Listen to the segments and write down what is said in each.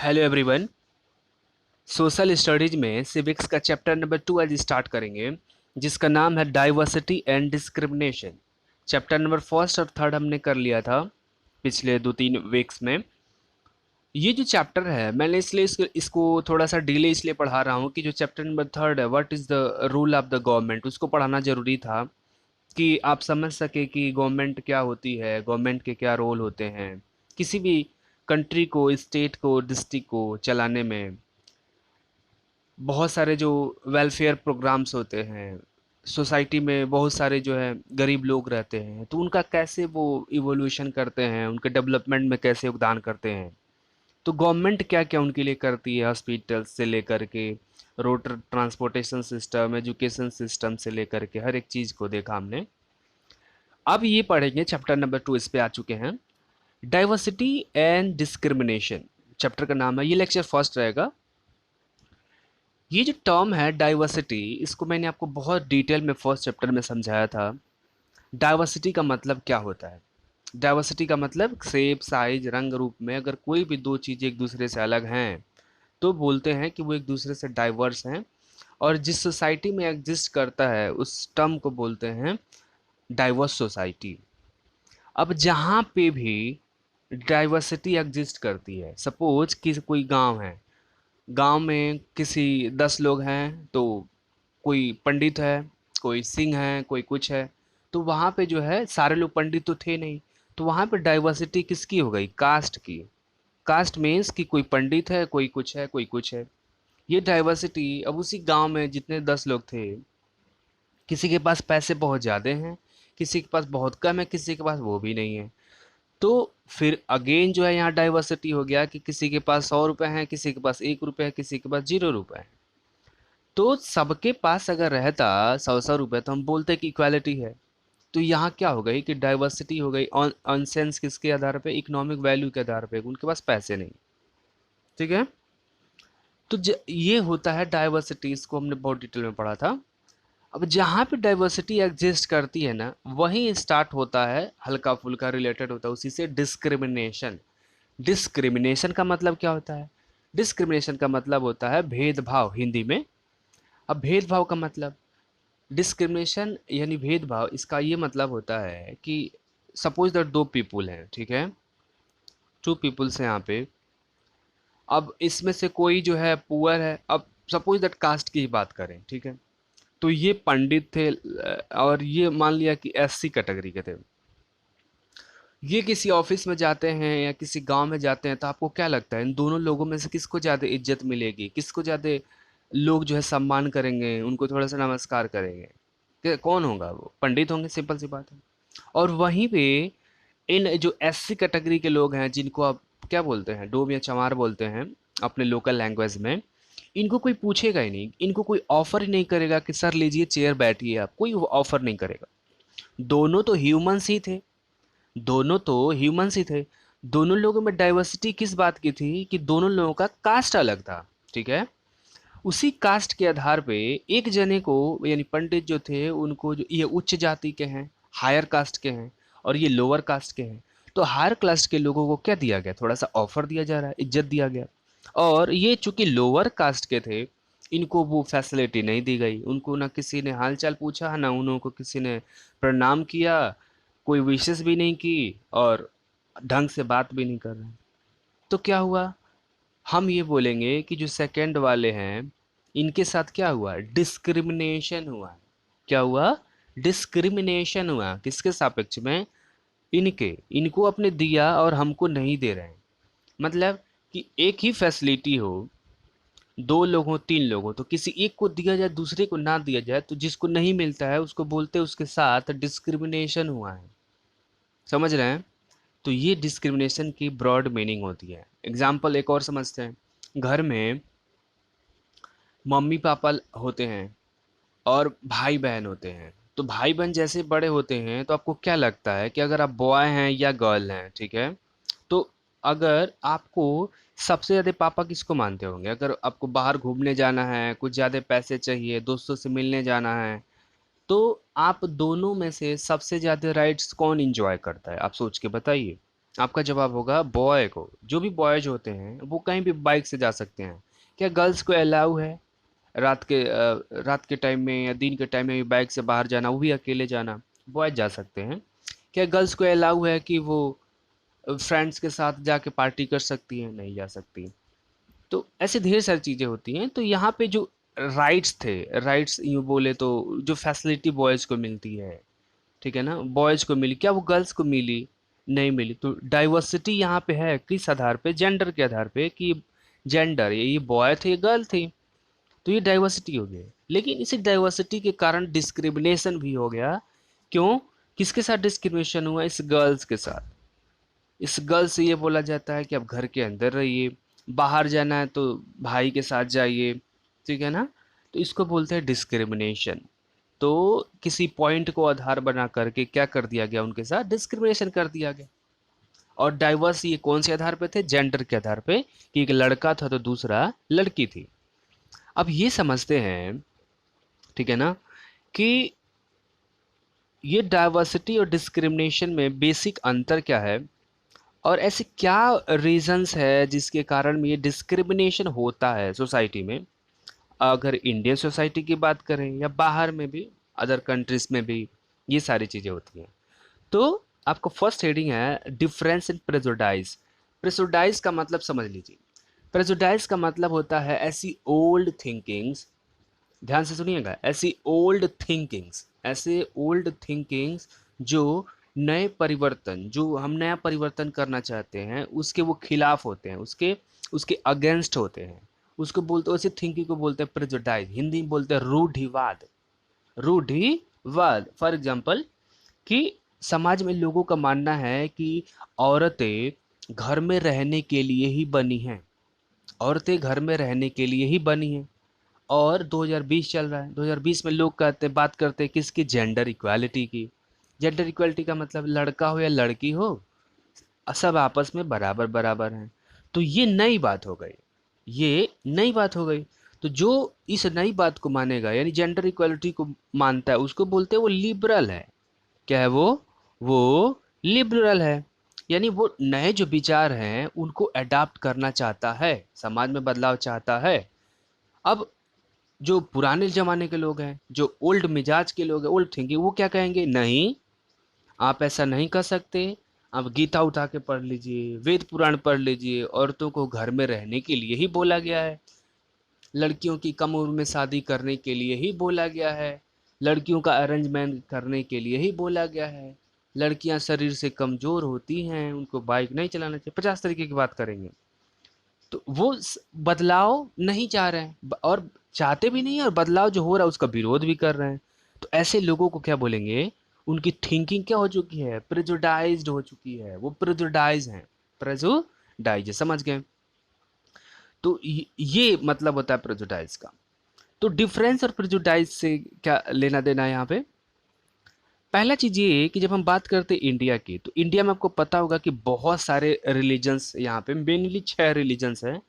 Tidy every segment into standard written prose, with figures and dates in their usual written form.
Hello everyone. Social studies में civics का chapter number 2 आज स्टार्ट करेंगे, जिसका नाम है diversity and discrimination. Chapter number first और थर्ड हमने कर लिया था पिछले 2-3 वीक्स में। ये जो चैप्टर है मैंने इसलिए इसको थोड़ा सा डिले इसलिए पढ़ा रहा हूँ कि जो चैप्टर नंबर थर्ड है what is the rule of the government, उसको पढ़ाना ज़रूरी था कि आप समझ सके कि गवर्नमेंट क्या होती है, गवर्नमेंट के क्या रोल होते हैं किसी भी कंट्री को, स्टेट को, डिस्ट्रिक्ट को चलाने में। बहुत सारे जो वेलफेयर प्रोग्राम्स होते हैं, सोसाइटी में बहुत सारे जो है गरीब लोग रहते हैं, तो उनका कैसे वो इवोल्यूशन करते हैं, उनके डेवलपमेंट में कैसे योगदान करते हैं। तो गवर्नमेंट क्या क्या उनके लिए करती है, हॉस्पिटल से लेकर के road transportation system, education system से लेकर के हर एक चीज़ को देखा हमने। अब ये पढ़ेंगे चैप्टर नंबर 2, इस पे आ चुके हैं, डाइवर्सिटी एंड डिस्क्रिमिनेशन। चैप्टर का नाम है, ये लेक्चर फर्स्ट रहेगा। ये जो टर्म है डाइवर्सिटी, इसको मैंने आपको बहुत डिटेल में फर्स्ट चैप्टर में समझाया था। डाइवर्सिटी का मतलब क्या होता है? डाइवर्सिटी का मतलब शेप, साइज, रंग, रूप में अगर कोई भी दो चीज़ें एक दूसरे से अलग हैं तो बोलते हैं कि वो एक दूसरे से डाइवर्स हैं। और जिस सोसाइटी में एग्जिस्ट करता है उस टर्म को बोलते हैं डाइवर्स सोसाइटी। अब जहाँ पे भी डाइवर्सिटी एग्जिस्ट करती है, सपोज कि कोई गांव है, गांव में किसी 10 लोग हैं, तो कोई पंडित है, कोई सिंह है, कोई कुछ है, तो वहाँ पे जो है सारे लोग पंडित तो थे नहीं, तो वहाँ पे डाइवर्सिटी किसकी हो गई? कास्ट की। कास्ट मीन्स कि कोई पंडित है, कोई कुछ है, कोई कुछ है। ये डाइवर्सिटी, अब उसी गांव में जितने 10 लोग थे, किसी के पास पैसे बहुत ज़्यादा हैं, किसी के पास बहुत कम है, किसी के पास वो भी नहीं है। तो फिर अगेन जो है यहाँ डाइवर्सिटी हो गया कि किसी के पास 100 रुपये हैं, किसी के पास 1 रुपये है, किसी के पास 0 रुपये है। तो सबके पास अगर रहता 100-100 रुपये तो हम बोलते कि इक्वालिटी है। तो यहाँ क्या हो गई कि डाइवर्सिटी हो गई ऑन सेंस, किसके आधार पे? इकोनॉमिक वैल्यू के आधार पे, उनके पास पैसे नहीं। ठीक है। तो ये होता है डाइवर्सिटी, इसको हमने बहुत डिटेल में पढ़ा था। अब जहाँ पे डाइवर्सिटी एग्जिस्ट करती है ना, वहीं स्टार्ट होता है, हल्का फुल्का रिलेटेड होता है उसी से, डिस्क्रिमिनेशन। डिस्क्रिमिनेशन का मतलब क्या होता है? डिस्क्रिमिनेशन का मतलब होता है भेदभाव हिंदी में। अब भेदभाव का मतलब, डिस्क्रिमिनेशन यानी भेदभाव, इसका ये मतलब होता है कि सपोज दैट दो पीपुल हैं, ठीक है, टू पीपुल्स हैं यहाँ पे। अब इसमें से कोई जो है पुअर है, अब सपोज दैट कास्ट की ही बात करें, ठीक है, तो ये पंडित थे और ये मान लिया कि एससी कैटेगरी के थे। ये किसी ऑफिस में जाते हैं या किसी गांव में जाते हैं, तो आपको क्या लगता है इन दोनों लोगों में से किसको ज़्यादा इज्जत मिलेगी, किसको ज़्यादा लोग जो है सम्मान करेंगे, उनको थोड़ा सा नमस्कार करेंगे? कौन होगा? वो पंडित होंगे, सिंपल सी बात है। और वहीं पे इन जो एससी कैटेगरी के लोग हैं, जिनको आप क्या बोलते हैं, डोम या चमार बोलते हैं अपने लोकल लैंग्वेज में, इनको कोई पूछेगा ही नहीं, इनको कोई ऑफर ही नहीं करेगा कि सर लीजिए चेयर बैठिए, आप कोई ऑफर नहीं करेगा। दोनों तो ह्यूमंस ही थे, दोनों तो ह्यूमंस ही थे। दोनों लोगों में डाइवर्सिटी किस बात की थी कि दोनों लोगों का कास्ट अलग था। ठीक है। उसी कास्ट के आधार पे एक जने को, यानी पंडित जो थे उनको, जो ये उच्च जाति के हैं, हायर कास्ट के हैं, और ये लोअर कास्ट के हैं, तो हायर कास्ट के लोगों को क्या दिया गया? थोड़ा सा ऑफर दिया जा रहा है, इज्जत दिया गया। और ये चूंकि लोअर कास्ट के थे, इनको वो फैसिलिटी नहीं दी गई, उनको ना किसी ने हालचाल पूछा, ना उनको किसी ने प्रणाम किया, कोई विशेष भी नहीं की, और ढंग से बात भी नहीं कर रहे। तो क्या हुआ? हम ये बोलेंगे कि जो सेकंड वाले हैं, इनके साथ क्या हुआ? डिस्क्रिमिनेशन हुआ। क्या हुआ? डिस्क्रिमिनेशन हुआ। किसके सापेक्ष में? इनके, इनको अपने दिया और हमको नहीं दे रहे हैं। मतलब कि एक ही फैसिलिटी हो, 2 लोग हो, 3 लोग हो, तो किसी एक को दिया जाए, दूसरे को ना दिया जाए, तो जिसको नहीं मिलता है उसको बोलते हैं उसके साथ डिस्क्रिमिनेशन हुआ है। समझ रहे हैं? तो ये डिस्क्रिमिनेशन की ब्रॉड मीनिंग होती है। एग्जाम्पल एक और समझते हैं। घर में मम्मी पापा होते हैं और भाई बहन होते हैं। तो भाई बहन जैसे बड़े होते हैं, तो आपको क्या लगता है कि अगर आप बॉय हैं या गर्ल हैं, ठीक है, तो अगर आपको सबसे ज़्यादा पापा किसको मानते होंगे? अगर आपको बाहर घूमने जाना है, कुछ ज़्यादा पैसे चाहिए, दोस्तों से मिलने जाना है, तो आप दोनों में से सबसे ज़्यादा राइट्स कौन इंजॉय करता है? आप सोच के बताइए। आपका जवाब होगा बॉय को। जो भी बॉयज होते हैं वो कहीं भी बाइक से जा सकते हैं। क्या गर्ल्स को अलाउ है रात के टाइम में या दिन के टाइम में भी बाइक से बाहर जाना, वो भी अकेले जाना? बॉयज जा सकते हैं। क्या गर्ल्स को अलाउ है कि वो फ्रेंड्स के साथ जाके पार्टी कर सकती हैं? नहीं जा सकती। तो ऐसे ढेर सारी चीज़ें होती हैं। तो यहाँ पे जो राइट्स थे, राइट्स यूँ बोले तो जो फैसिलिटी बॉयज़ को मिलती है, ठीक है ना, बॉयज़ को मिली, क्या वो गर्ल्स को मिली? नहीं मिली। तो डाइवर्सिटी यहाँ पे है किस आधार पे? जेंडर के आधार पे कि जेंडर ये बॉय थे, ये गर्ल थी। तो ये डाइवर्सिटी हो गई। लेकिन इसी डाइवर्सिटी के कारण डिस्क्रिमिनेशन भी हो गया। क्यों? किसके साथ डिस्क्रिमिनेशन हुआ? इस गर्ल्स के साथ। इस गर्ल से ये बोला जाता है कि आप घर के अंदर रहिए, बाहर जाना है तो भाई के साथ जाइए, ठीक है ना? तो इसको बोलते हैं डिस्क्रिमिनेशन। तो किसी पॉइंट को आधार बना करके क्या कर दिया गया? उनके साथ डिस्क्रिमिनेशन कर दिया गया। और डाइवर्स ये कौन से आधार पे थे? जेंडर के आधार पे, कि एक लड़का था तो दूसरा लड़की थी। अब ये समझते हैं, ठीक है ना, कि ये डाइवर्सिटी और डिस्क्रिमिनेशन में बेसिक अंतर क्या है, और ऐसे क्या रीजंस है जिसके कारण में ये डिस्क्रिमिनेशन होता है सोसाइटी में। अगर इंडियन सोसाइटी की बात करें या बाहर में भी, अदर कंट्रीज में भी ये सारी चीज़ें होती हैं। तो आपको फर्स्ट हेडिंग है डिफरेंस इन प्रेजुडाइज। प्रेजुडाइज का मतलब समझ लीजिए। प्रेजुडाइज का मतलब होता है ऐसी ओल्ड थिंकिंग्स, ध्यान से सुनिएगा, ऐसी ओल्ड थिंकिंग्स, ऐसे ओल्ड थिंकिंग्स जो नए परिवर्तन, जो हम नया परिवर्तन करना चाहते हैं उसके वो खिलाफ होते हैं, उसके उसके अगेंस्ट होते हैं। उसको बोलते, उसी थिंकिंग को बोलते हैं प्रेजुडाइज। हिंदी में बोलते हैं रूढ़िवाद। रूढ़िवाद फॉर एग्जाम्पल, कि समाज में लोगों का मानना है कि औरतें घर में रहने के लिए ही बनी हैं, औरतें घर में रहने के लिए ही बनी हैं। और 2020 चल रहा है, 2020 में लोग कहते बात करते हैं किसकी? जेंडर इक्वालिटी की। जेंडर इक्वालिटी का मतलब लड़का हो या लड़की हो, सब आपस में बराबर बराबर हैं। तो ये नई बात हो गई, ये नई बात हो गई। तो जो इस नई बात को मानेगा, यानी जेंडर इक्वालिटी को मानता है, उसको बोलते हैं वो लिबरल है। क्या है वो लिबरल है। यानी वो नए जो विचार हैं उनको अडाप्ट करना चाहता है, समाज में बदलाव चाहता है। अब जो पुराने ज़माने के लोग हैं, जो ओल्ड मिजाज के लोग हैं, ओल्ड थिंकिंग, वो क्या कहेंगे? नहीं, आप ऐसा नहीं कर सकते। आप गीता उठा के पढ़ लीजिए, वेद पुराण पढ़ लीजिए, औरतों को घर में रहने के लिए ही बोला गया है, लड़कियों की कम उम्र में शादी करने के लिए ही बोला गया है, लड़कियों का अरेंजमेंट करने के लिए ही बोला गया है, लड़कियां शरीर से कमज़ोर होती हैं, उनको बाइक नहीं चलाना चाहिए, 50 तरीके की बात करेंगे। तो वो बदलाव नहीं चाह रहे हैं, और चाहते भी नहीं है, और बदलाव जो हो रहा है उसका विरोध भी कर रहे हैं। तो ऐसे लोगों को क्या बोलेंगे? उनकी थिंकिंग क्या हो चुकी है? प्रेजुडाइज्ड हो चुकी है, वो प्रेजुडाइज हैं। प्रेजुडाइज, समझ गए? तो ये मतलब होता है प्रेजुडाइज का। तो डिफरेंस और प्रेजुडाइज से क्या लेना देना है यहाँ पे? पहला चीज़ ये कि जब हम बात करते हैं इंडिया की, तो इंडिया में आपको पता होगा कि बहुत सारे रिलीजन्स, यहाँ पे मेनली 6 रिलीजन्स हैं।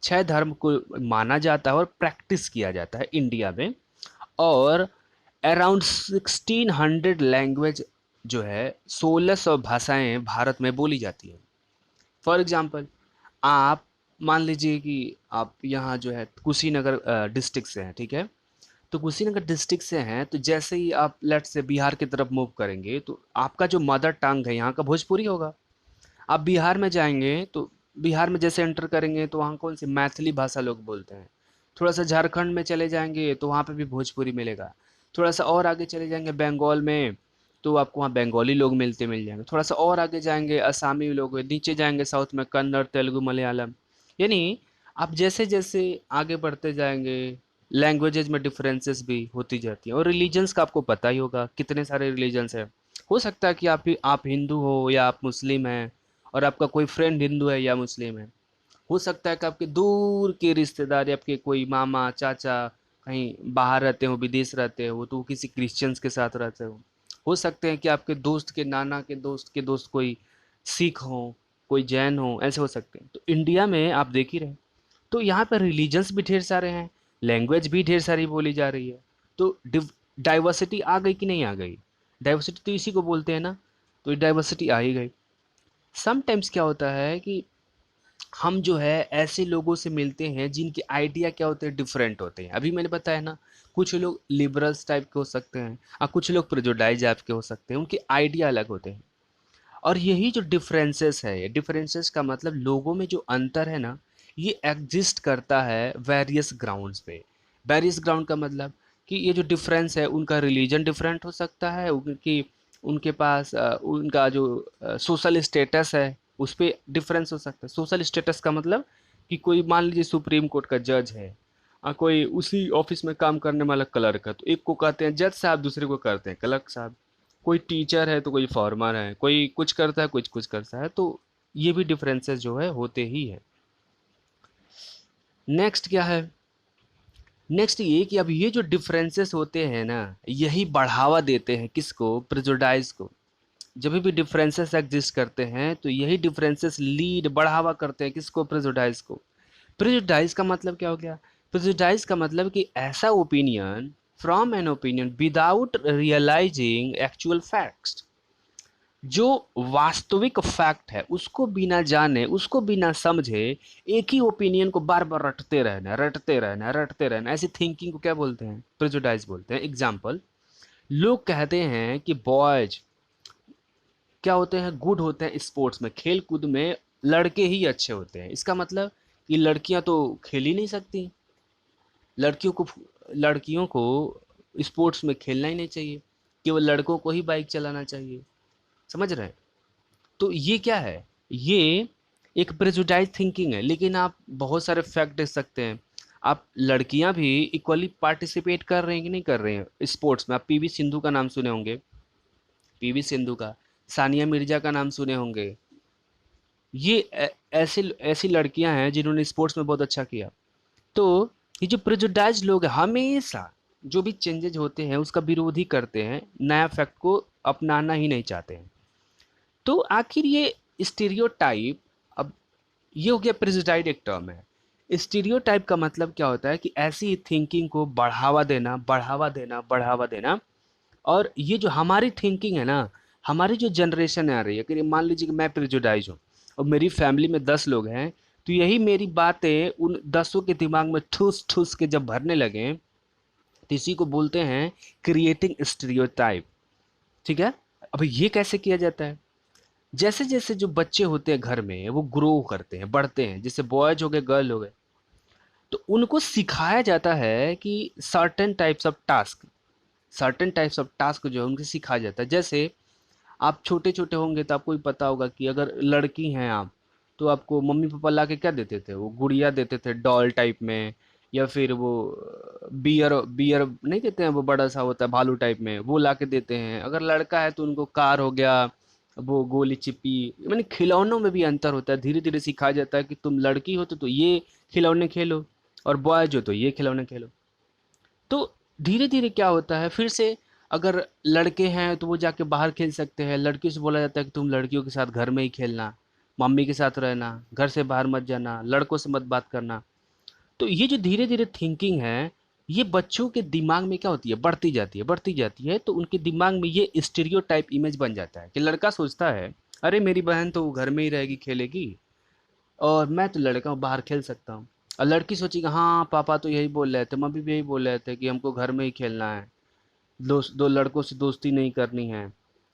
6 धर्म को माना जाता है और प्रैक्टिस किया जाता है इंडिया में। और अराउंड 1600 लैंग्वेज जो है, 1600 भाषाएं भारत में बोली जाती हैं। फॉर एग्जाम्पल, आप मान लीजिए कि आप यहाँ जो है कुशीनगर डिस्ट्रिक्ट से हैं, ठीक है? तो कुशीनगर डिस्ट्रिक्ट से हैं, तो जैसे ही आप लेट से बिहार की तरफ मूव करेंगे तो आपका जो मदर टंग है यहाँ का भोजपुरी होगा। आप बिहार में जाएंगे तो बिहार में जैसे एंटर करेंगे तो वहाँ कौन सी मैथिली भाषा लोग बोलते हैं। थोड़ा सा झारखंड में चले जाएंगे तो वहाँ पे भी भोजपुरी मिलेगा। थोड़ा सा और आगे चले जाएंगे बंगाल में, तो आपको वहाँ बंगाली लोग मिल जाएंगे। थोड़ा सा और आगे जाएंगे असमी लोग, नीचे जाएंगे साउथ में कन्नड़, तेलुगु, मलयालम। यानी आप जैसे जैसे आगे बढ़ते जाएंगे, लैंग्वेजेज में डिफरेंसेस भी होती जाती हैं। और रिलीजन्स का आपको पता ही होगा कितने सारे रिलीजन्स हैं। हो सकता है कि आप हिंदू हो या आप मुस्लिम हैं, और आपका कोई फ्रेंड हिंदू है या मुस्लिम है। हो सकता है कि आपके दूर के रिश्तेदार या आपके कोई मामा चाचा कहीं बाहर रहते हो, विदेश रहते हो, तो वो किसी क्रिश्चियंस के साथ रहते हो सकते हैं कि आपके दोस्त के नाना के दोस्त कोई सिख हो, कोई जैन हो, ऐसे हो सकते हैं। तो इंडिया में आप देख ही रहे, तो यहाँ पर रिलीजन्स भी ढेर सारे हैं, लैंग्वेज भी ढेर सारी बोली जा रही है। तो डाइवर्सिटी आ गई कि नहीं आ गई? डाइवर्सिटी तो इसी को बोलते हैं ना। तो डाइवर्सिटी आ ही गई। समटाइम्स क्या होता है कि हम जो है ऐसे लोगों से मिलते हैं जिनके आइडिया क्या होते हैं, डिफरेंट होते हैं। अभी मैंने बताया ना, कुछ लोग लिबरल्स टाइप के हो सकते हैं और कुछ लोग प्रेजुडाइज टाइप के हो सकते हैं, उनके आइडिया अलग होते हैं। और यही जो डिफरेंसेस है, ये डिफरेंसेस का मतलब लोगों में जो अंतर है ना, ये एग्जिस्ट करता है वेरियस ग्राउंड्स पे। वेरियस ग्राउंड का मतलब कि ये जो डिफरेंस है, उनका रिलीजन डिफरेंट हो सकता है, उनकी उनके पास उनका जो सोशल स्टेटस है उस पर डिफरेंस हो सकता है। सोशल स्टेटस का मतलब कि कोई मान लीजिए सुप्रीम कोर्ट का जज है, कोई उसी ऑफिस में काम करने वाला क्लर्क है, तो एक को कहते हैं जज साहब, दूसरे को करते हैं क्लर्क साहब। कोई टीचर है तो कोई फार्मर है, कोई कुछ करता है, कुछ कुछ करता है, तो ये भी डिफरेंसेस जो है होते ही है। नेक्स्ट क्या है? नेक्स्ट ये कि अब ये जो डिफरेंसेस होते हैं ना, यही बढ़ावा देते हैं किसको? प्रेजुडाइज को। जब भी डिफरेंसेस एग्जिस्ट करते हैं तो यही डिफरेंसेस लीड, बढ़ावा करते हैं किसको? प्रेजुडाइज को। प्रेजुडाइज का मतलब क्या हो गया? प्रेजुडाइज का मतलब कि ऐसा opinion, from an opinion without realising actual facts, जो वास्तविक फैक्ट है उसको बिना जाने, उसको बिना समझे एक ही ओपिनियन को बार बार रटते रहना, रटते रहना, रटते रहना, ऐसी थिंकिंग को क्या बोलते हैं? प्रेजुडाइज बोलते हैं। एग्जाम्पल, लोग कहते हैं कि बॉयज क्या होते हैं? गुड होते हैं स्पोर्ट्स में, खेल कूद में लड़के ही अच्छे होते हैं। इसका मतलब कि लड़कियां तो खेल ही नहीं सकती, लड़कियों को लड़कियों को स्पोर्ट्स में खेलना ही नहीं चाहिए, केवल लड़कों को ही बाइक चलाना चाहिए। समझ रहे हैं? तो ये क्या है? ये एक प्रेजुडाइज थिंकिंग है। लेकिन आप बहुत सारे फैक्ट देख सकते हैं, आप लड़कियां भी इक्वली पार्टिसिपेट कर रही हैं कि नहीं कर रही हैं स्पोर्ट्स में। आप पीवी सिंधु का नाम सुने होंगे, पीवी सिंधु का, सानिया मिर्जा का नाम सुने होंगे। ये ऐसे ऐसी लड़कियां हैं जिन्होंने स्पोर्ट्स में बहुत अच्छा किया। तो ये जो प्रेजुडाइज लोग हैं, हमेशा जो भी चेंजेज होते हैं उसका विरोध ही करते हैं, नया फैक्ट को अपनाना ही नहीं चाहते हैं। तो आखिर ये स्टीरियोटाइप, अब ये हो गया प्रेजुडाइज एक टर्म है। स्टीरियोटाइप का मतलब क्या होता है? कि ऐसी थिंकिंग को बढ़ावा देना, बढ़ावा देना, बढ़ावा देना। और ये जो हमारी थिंकिंग है ना, हमारी जो जनरेशन आ रही है, कि मान लीजिए कि मैं प्रेजुडाइज हूँ और मेरी फैमिली में 10 लोग हैं, तो यही मेरी बातें उन 10 के दिमाग में ठूस ठूस के जब भरने लगे, तो इसी को बोलते हैं क्रिएटिंग स्टीरियोटाइप। ठीक है? अब ये कैसे किया जाता है? जैसे जैसे जो बच्चे होते हैं घर में, वो ग्रो करते हैं, बढ़ते हैं, जैसे बॉयज हो गए, गर्ल हो गए, तो उनको सिखाया जाता है कि सर्टेन टाइप्स ऑफ टास्क जो है उनको सिखाया जाता है। जैसे आप छोटे छोटे होंगे तो आपको भी पता होगा कि अगर लड़की हैं आप, तो आपको मम्मी पापा ला के क्या देते थे? वो गुड़िया देते थे डॉल टाइप में, या फिर वो बियर बियर नहीं देते हैं, वो बड़ा सा होता है भालू टाइप में, वो ला के देते हैं। अगर लड़का है तो उनको कार हो गया, वो गोली चिप्पी। मैंने खिलौनों में भी अंतर होता है, धीरे धीरे सिखाया जाता है कि तुम लड़की हो तो ये खिलौने खेलो, और बॉयज हो तो ये खिलौने खेलो। तो धीरे धीरे क्या होता है, फिर से अगर लड़के हैं तो वो जाके बाहर खेल सकते हैं, लड़कियों से बोला जाता है कि तुम लड़कियों के साथ घर में ही खेलना, मम्मी के साथ रहना, घर से बाहर मत जाना, लड़कों से मत बात करना। तो ये जो धीरे धीरे थिंकिंग है, ये बच्चों के दिमाग में क्या होती है? बढ़ती जाती है, बढ़ती जाती है। तो उनके दिमाग में ये स्टीरियोटाइप इमेज बन जाता है कि लड़का सोचता है अरे मेरी बहन तो घर में ही रहेगी, खेलेगी, और मैं तो लड़का हूँ, बाहर खेल सकता हूँ। और लड़की सोचेगी हाँ पापा तो यही बोल रहे थे, मम्मी भी यही बोल रहे थे कि हमको घर में ही खेलना है, दोस्त दो लड़कों से दोस्ती नहीं करनी है,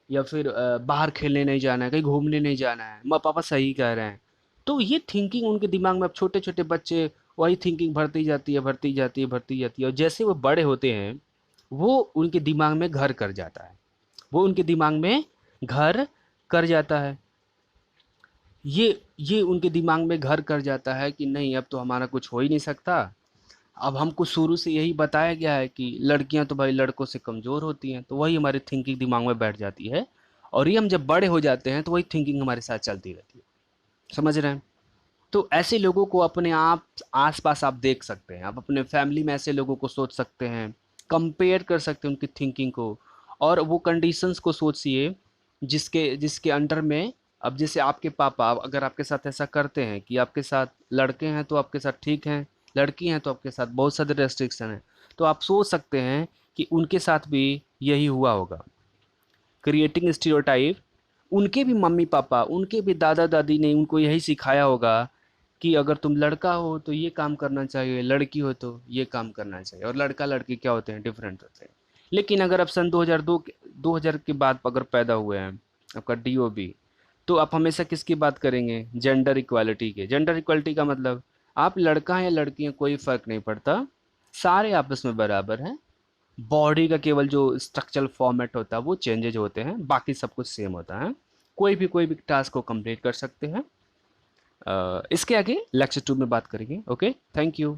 या फिर बाहर खेलने नहीं जाना है, कहीं घूमने नहीं जाना है, माँ पापा सही कह रहे हैं। तो ये थिंकिंग उनके दिमाग में, अब छोटे छोटे बच्चे वही थिंकिंग भरती जाती है, भरती जाती है, भरती जाती है, और जैसे वो बड़े होते हैं वो उनके दिमाग में घर कर जाता है, वो उनके दिमाग में घर कर जाता है। ये उनके दिमाग में घर कर जाता है कि नहीं, अब तो हमारा कुछ हो ही नहीं सकता। अब हमको शुरू से यही बताया गया है कि लड़कियां तो भाई लड़कों से कमज़ोर होती हैं, तो वही हमारी थिंकिंग दिमाग में बैठ जाती है। और ये हम जब बड़े हो जाते हैं तो वही थिंकिंग हमारे साथ चलती रहती है। समझ रहे हैं? तो ऐसे लोगों को अपने आप आस-पास आप देख सकते हैं, आप अपने फैमिली में ऐसे लोगों को सोच सकते हैं, कंपेयर कर सकते हैं उनकी थिंकिंग को। और वो कंडीशंस को सोचिए जिसके जिसके अंडर में, अब जैसे आपके पापा अगर आपके साथ ऐसा करते हैं कि आपके साथ लड़के हैं तो आपके साथ ठीक हैं, लड़की हैं तो आपके साथ बहुत सारे रेस्ट्रिक्शन हैं, तो आप सोच सकते हैं कि उनके साथ भी यही हुआ होगा। क्रिएटिंग स्टीरियोटाइप, उनके भी मम्मी पापा, उनके भी दादा दादी ने उनको यही सिखाया होगा कि अगर तुम लड़का हो तो ये काम करना चाहिए, लड़की हो तो ये काम करना चाहिए, और लड़का लड़की क्या होते हैं, डिफरेंट होते हैं। लेकिन अगर आप सन 2000 के बाद अगर पैदा हुए हैं, आपका डीओबी, तो आप हमेशा किसकी बात करेंगे, जेंडर इक्वालिटी के। जेंडर इक्वालिटी का मतलब आप लड़का हैं या लड़की हैं कोई फर्क नहीं पड़ता, सारे आपस में बराबर हैं। बॉडी का केवल जो स्ट्रक्चरल फॉर्मेट होता है वो चेंजेज होते हैं, बाकी सब कुछ सेम होता है। कोई भी टास्क को कंप्लीट कर सकते हैं। इसके आगे लेक्चर 2 में बात करेंगे। Okay, thank you.